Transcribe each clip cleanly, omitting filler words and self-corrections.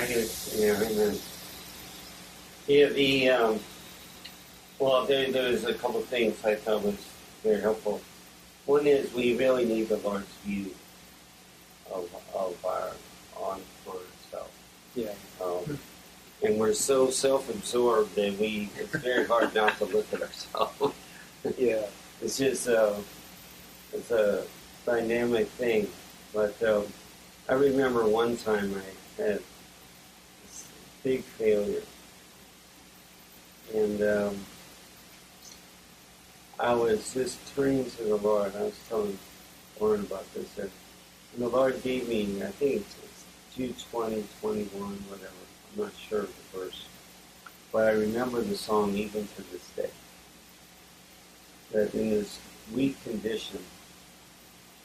Amen. Yeah, well, there's a couple of things I thought was very helpful. One is we really need the Lord's view of our on for ourselves. Yeah. And we're so self-absorbed that it's very hard not to look at ourselves. Yeah. It's just it's a dynamic thing. But I remember one time I had this big failure. And I was just turning to the Lord. I was telling Lauren about this. And the Lord gave me, I think it's Jude 20, 21, whatever. I'm not sure of the verse. But I remember the song even to this day. That in this weak condition,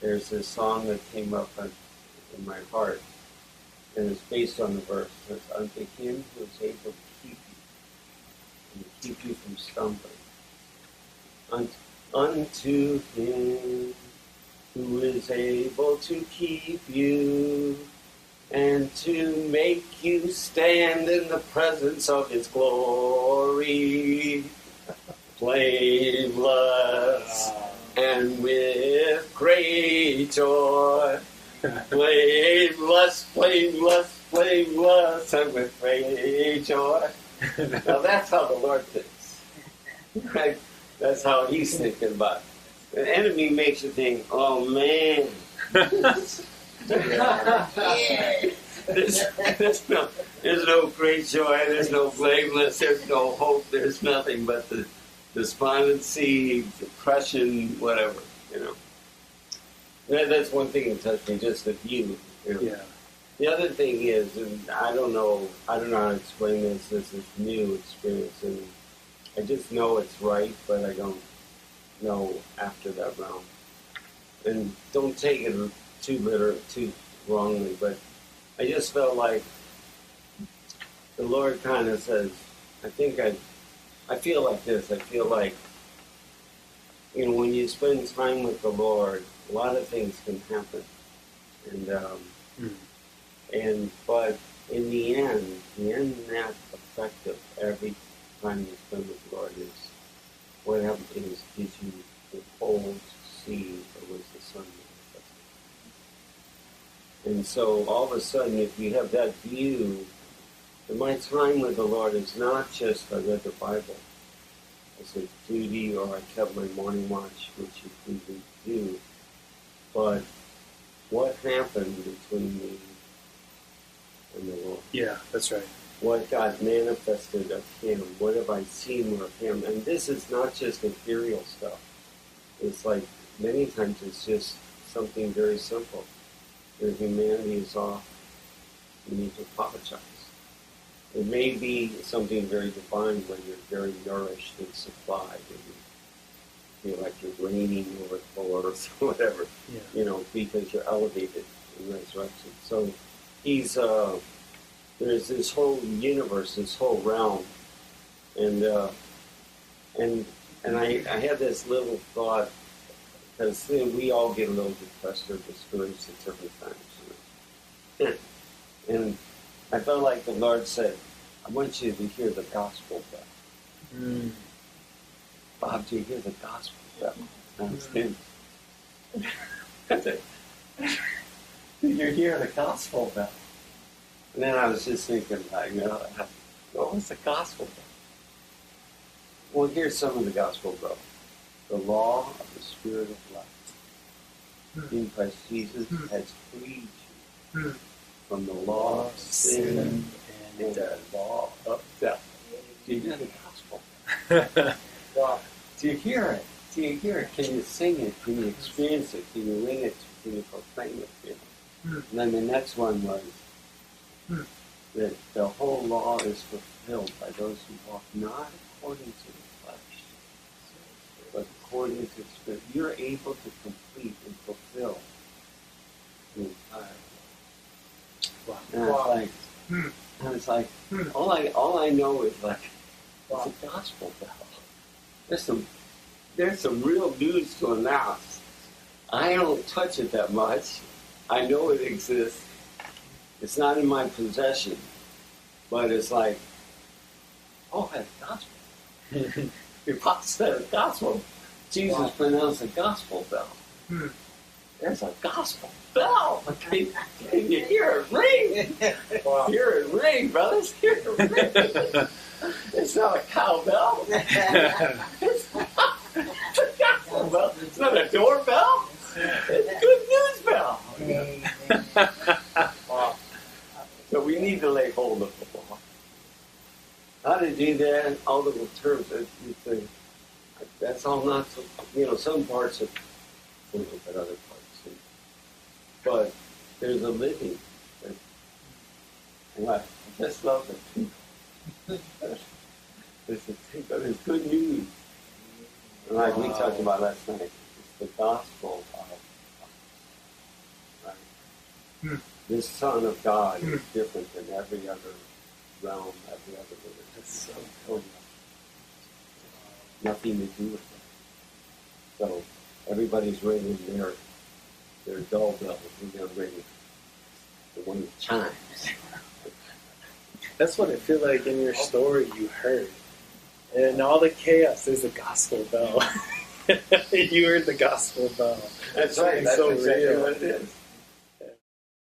there's this song that came up in my heart. And it's based on the verse. It's unto him who is able to keep you and to keep you from stumbling. Unto him who is able to keep you and to make you stand in the presence of his glory, blameless and with great joy. Blameless, blameless, blameless, and with great joy. Now that's how the Lord thinks, right? That's how he's thinking about it. The enemy makes you think, oh man, there's no great joy, there's no blameless, there's no hope, there's nothing but the despondency, depression, whatever, That's one thing that touched me, just the view. Yeah. The other thing is, and I don't know how to explain this. This is new experience, and I just know it's right, but I don't know after that realm. And don't take it too wrongly, but I just felt like the Lord kind of says, I feel like this. I feel like, when you spend time with the Lord, a lot of things can happen. But in the end net effect of every time you spend with the Lord is what happens is gives you the whole see that was the Son manifested. And so all of a sudden, if you have that view, that my time with the Lord is not just I read the Bible as a duty or I kept my morning watch, which you can do, but what happened between me and the Lord? Yeah, that's right. What God manifested of Him? What have I seen of Him? And this is not just ethereal stuff. It's like many times it's just something very simple. Your humanity is off. You need to apologize. It may be something very divine when you're very nourished and supplied and you feel like you're reigning over the whole earth or whatever, because you're elevated in resurrection. So there's this whole universe, this whole realm, and I had this little thought, because we all get a little depressed or discouraged at different times. And I felt like the Lord said, I want you to hear the gospel bell. Bob, do you hear the gospel bell? I was thinking, did you hear the gospel bell? And then I was just thinking, what was the gospel bell? Well, here's some of the gospel bell. The law of the Spirit of life in Christ Jesus has freed you from the law of sin and the law of death. Do you hear the gospel? Well, do you hear it? Do you hear it? Can you sing it? Can you experience it? Can you ring it? Can you proclaim it? And then the next one was that the whole law is fulfilled by those who walk not according to the flesh, but according to the Spirit. You're able to complete and fulfill the entire law. And it's like, all I know is like, it's a gospel bell. There's some real news to announce. I don't touch it that much. I know it exists. It's not in my possession. But it's like, oh, that's gospel. Your pop said gospel. Jesus pronounced a gospel bell. There's a gospel bell. Can you hear it ring? Wow. Hear it ring, brothers. Hear it ring. It's not a cowbell. It's a gospel bell. It's not a doorbell. It's a good news bell. Wow. So we need to lay hold of the law. How to do that, all the terms that you think, that's all not, so, some parts of simple, but other parts. But there's a living. And I just love it. But it's good news. And like we talked about last night, it's the gospel of right? This Son of God is different than every other realm, every other religion. It's so nothing to do with it. So everybody's ringing their dull bells. We're going to ring the one that chimes. That's what I feel like in your story you heard. And all the chaos is a gospel bell. You heard the gospel bell. That's right. That's so exactly real. what it is.